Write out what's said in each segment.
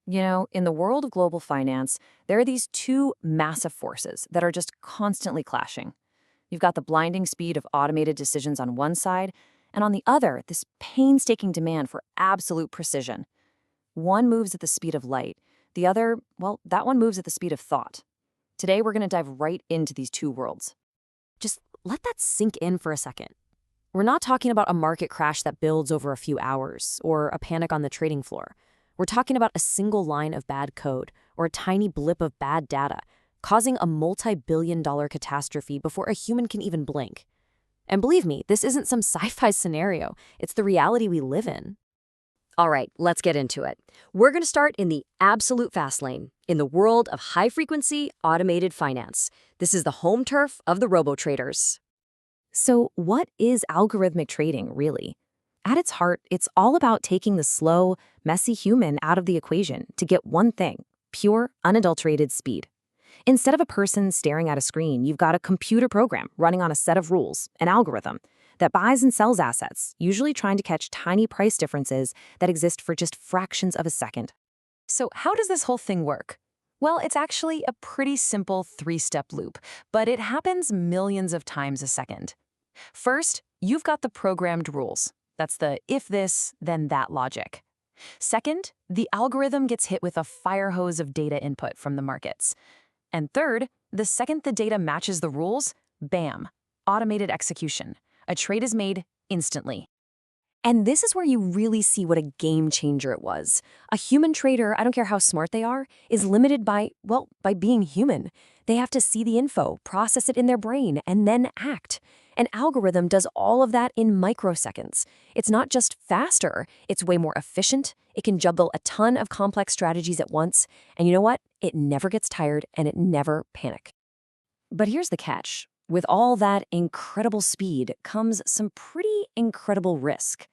In the world of global finance, there are these two massive forces that are just constantly clashing. You've got the blinding speed of automated decisions on one side, and on the other, this painstaking demand for absolute precision. One moves at the speed of light, the other, well, that one moves at the speed of thought. Today, we're going to dive right into these two worlds. Just let that sink in for a second. We're not talking about a market crash that builds over a few hours or a panic on the trading floor. We're talking about a single line of bad code or a tiny blip of bad data causing a multi-billion-dollar catastrophe before a human can even blink. And believe me, this isn't some sci-fi scenario. It's the reality we live in. All right, let's get into it. We're going to start in the absolute fast lane, in the world of high-frequency automated finance. This is the home turf of the robo-traders. So, what is algorithmic trading, really? At its heart, it's all about taking the slow, messy human out of the equation to get one thing: pure, unadulterated speed. Instead of a person staring at a screen, you've got a computer program running on a set of rules, an algorithm, that buys and sells assets, usually trying to catch tiny price differences that exist for just fractions of a second. So how does this whole thing work? Well, it's actually a pretty simple three-step loop, but it happens millions of times a second. First, you've got the programmed rules. That's the if this, then that logic. Second, the algorithm gets hit with a fire hose of data input from the markets. And third, the second the data matches the rules, bam, automated execution. A trade is made instantly. And this is where you really see what a game changer it was. A human trader, I don't care how smart they are, is limited by being human. They have to see the info, process it in their brain, and then act. An algorithm does all of that in microseconds. It's not just faster, it's way more efficient. It can juggle a ton of complex strategies at once. And you know what? It never gets tired and it never panics. But here's the catch. With all that incredible speed comes some pretty incredible risk.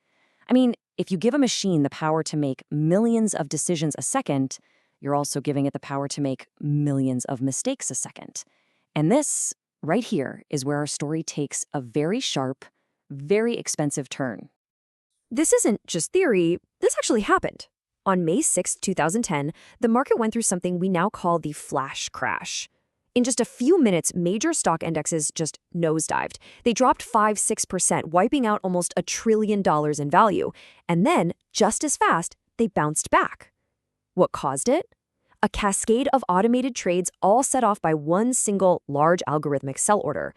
I mean, if you give a machine the power to make millions of decisions a second, you're also giving it the power to make millions of mistakes a second. And this, right here, is where our story takes a very sharp, very expensive turn. This isn't just theory, this actually happened. On May 6, 2010, the market went through something we now call the flash crash. In just a few minutes, major stock indexes just nosedived. They dropped 5–6%, wiping out almost $1 trillion in value. And then, just as fast, they bounced back. What caused it? A cascade of automated trades all set off by one single large algorithmic sell order.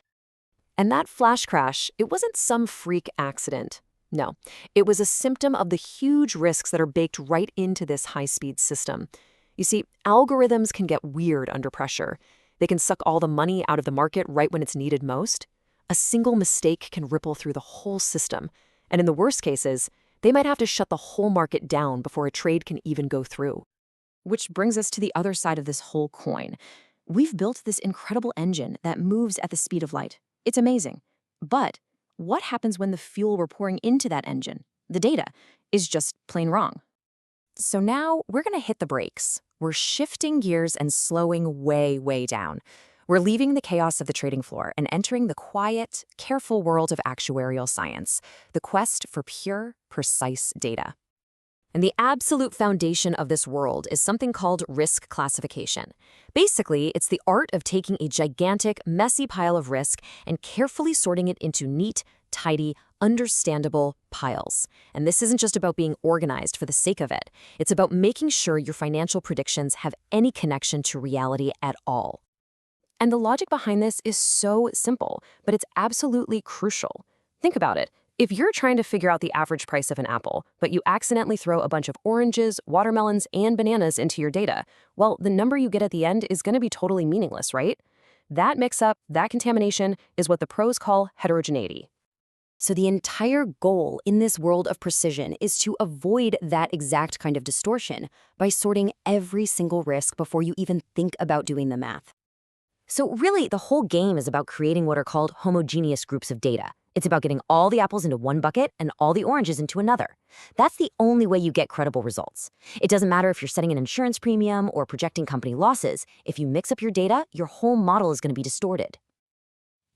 And that flash crash, it wasn't some freak accident. No, it was a symptom of the huge risks that are baked right into this high-speed system. You see, algorithms can get weird under pressure. They can suck all the money out of the market right when it's needed most. A single mistake can ripple through the whole system. And in the worst cases, they might have to shut the whole market down before a trade can even go through. Which brings us to the other side of this whole coin. We've built this incredible engine that moves at the speed of light. It's amazing. But what happens when the fuel we're pouring into that engine, the data, is just plain wrong? So now we're going to hit the brakes. We're shifting gears and slowing way, way down. We're leaving the chaos of the trading floor and entering the quiet, careful world of actuarial science, the quest for pure, precise data. And the absolute foundation of this world is something called risk classification. Basically, it's the art of taking a gigantic, messy pile of risk and carefully sorting it into neat, tidy, understandable piles. And this isn't just about being organized for the sake of it. It's about making sure your financial predictions have any connection to reality at all. And the logic behind this is so simple, but it's absolutely crucial. Think about it. If you're trying to figure out the average price of an apple, but you accidentally throw a bunch of oranges, watermelons, and bananas into your data, well, the number you get at the end is going to be totally meaningless, right? That mix-up, that contamination, is what the pros call heterogeneity. So the entire goal in this world of precision is to avoid that exact kind of distortion by sorting every single risk before you even think about doing the math. So really, the whole game is about creating what are called homogeneous groups of data. It's about getting all the apples into one bucket and all the oranges into another. That's the only way you get credible results. It doesn't matter if you're setting an insurance premium or projecting company losses. If you mix up your data, your whole model is going to be distorted.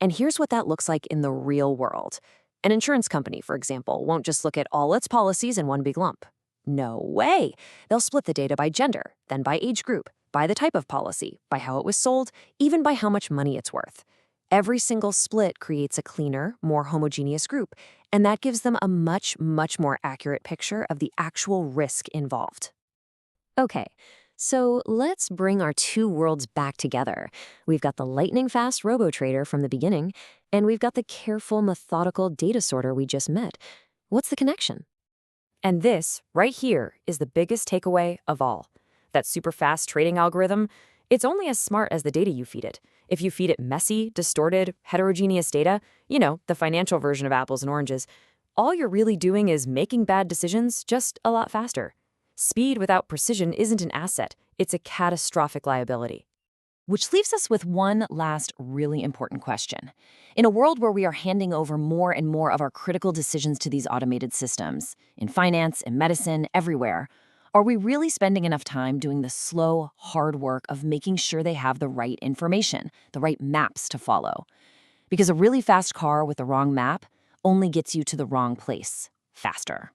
And here's what that looks like in the real world. An insurance company, for example, won't just look at all its policies in one big lump. No way. They'll split the data by gender, then by age group, by the type of policy, by how it was sold, even by how much money it's worth. Every single split creates a cleaner, more homogeneous group, and that gives them a much, much more accurate picture of the actual risk involved. Okay, so let's bring our two worlds back together. We've got the lightning-fast robo-trader from the beginning, and we've got the careful, methodical data sorter we just met. What's the connection? And this, right here, is the biggest takeaway of all. That super fast trading algorithm, it's only as smart as the data you feed it. If you feed it messy, distorted, heterogeneous data, the financial version of apples and oranges, all you're really doing is making bad decisions just a lot faster. Speed without precision isn't an asset, it's a catastrophic liability. Which leaves us with one last really important question. In a world where we are handing over more and more of our critical decisions to these automated systems, in finance, in medicine, everywhere, are we really spending enough time doing the slow, hard work of making sure they have the right information, the right maps to follow? Because a really fast car with the wrong map only gets you to the wrong place faster.